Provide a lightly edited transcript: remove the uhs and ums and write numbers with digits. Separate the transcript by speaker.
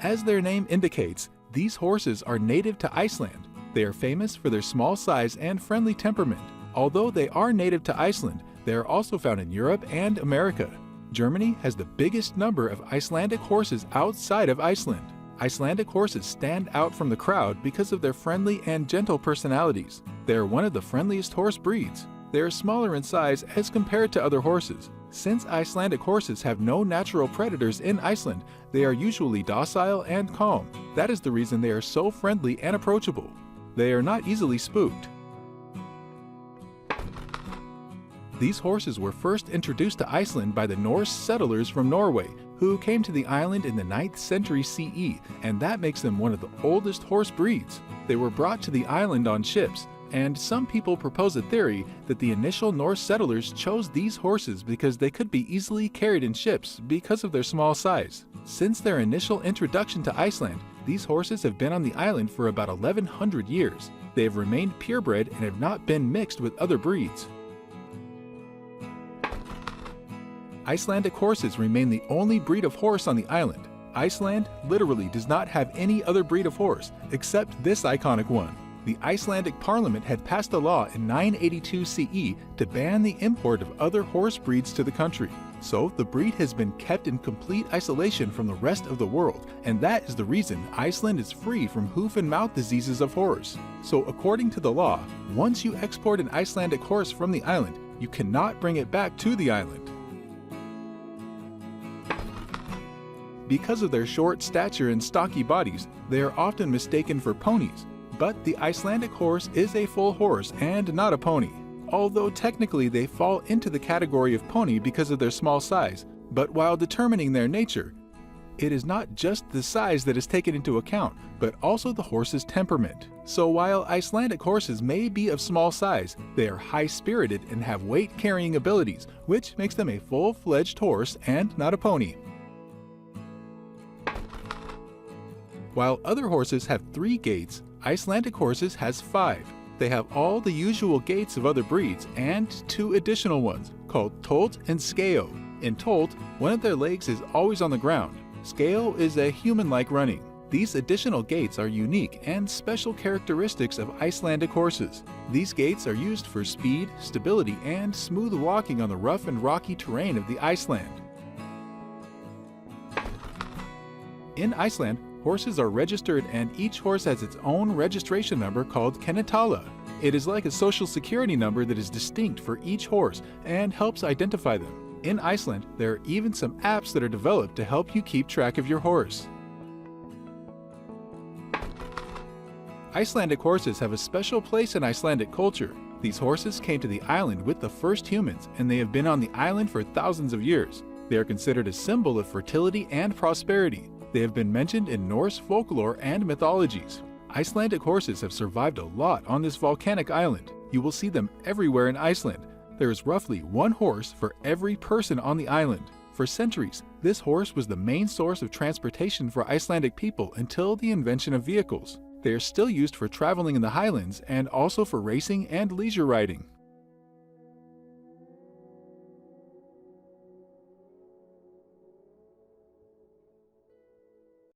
Speaker 1: As their name indicates, these horses are native to Iceland. They are famous for their small size and friendly temperament. Although they are native to Iceland, they are also found in Europe and America. Germany has the biggest number of Icelandic horses outside of Iceland. Icelandic horses stand out from the crowd because of their friendly and gentle personalities. They are one of the friendliest horse breeds. They are smaller in size as compared to other horses. Since Icelandic horses have no natural predators in Iceland, they are usually docile and calm. That is the reason they are so friendly and approachable. They are not easily spooked. These horses were first introduced to Iceland by the Norse settlers from Norway, who came to the island in the 9th century CE, and that makes them one of the oldest horse breeds. They were brought to the island on ships, and some people propose a theory that the initial Norse settlers chose these horses because they could be easily carried in ships because of their small size. Since their initial introduction to Iceland, these horses have been on the island for about 1100 years. They have remained purebred and have not been mixed with other breeds. Icelandic horses remain the only breed of horse on the island. Iceland literally does not have any other breed of horse except this iconic one. The Icelandic Parliament had passed a law in 982 CE to ban the import of other horse breeds to the country. So the breed has been kept in complete isolation from the rest of the world, and that is the reason Iceland is free from hoof and mouth diseases of horse. So according to the law, once you export an Icelandic horse from the island, you cannot bring it back to the island. Because of their short stature and stocky bodies, they are often mistaken for ponies. But the Icelandic horse is a full horse and not a pony. Although technically they fall into the category of pony because of their small size, but while determining their nature, it is not just the size that is taken into account, but also the horse's temperament. So while Icelandic horses may be of small size, they are high-spirited and have weight-carrying abilities, which makes them a full-fledged horse and not a pony. While other horses have 3 gaits, Icelandic horses has 5. They have all the usual gaits of other breeds and 2 additional ones, called tolt and scale. In tolt, one of their legs is always on the ground. Scale is a human-like running. These additional gaits are unique and special characteristics of Icelandic horses. These gaits are used for speed, stability, and smooth walking on the rough and rocky terrain of the Iceland. In Iceland, horses are registered and each horse has its own registration number called kennitala. It is like a social security number that is distinct for each horse and helps identify them. In Iceland, there are even some apps that are developed to help you keep track of your horse. Icelandic horses have a special place in Icelandic culture. These horses came to the island with the first humans, and they have been on the island for thousands of years. They are considered a symbol of fertility and prosperity. They have been mentioned in Norse folklore and mythologies. Icelandic horses have survived a lot on this volcanic island. You will see them everywhere in Iceland. There is roughly 1 horse for every person on the island. For centuries, this horse was the main source of transportation for Icelandic people until the invention of vehicles. They are still used for traveling in the highlands and also for racing and leisure riding.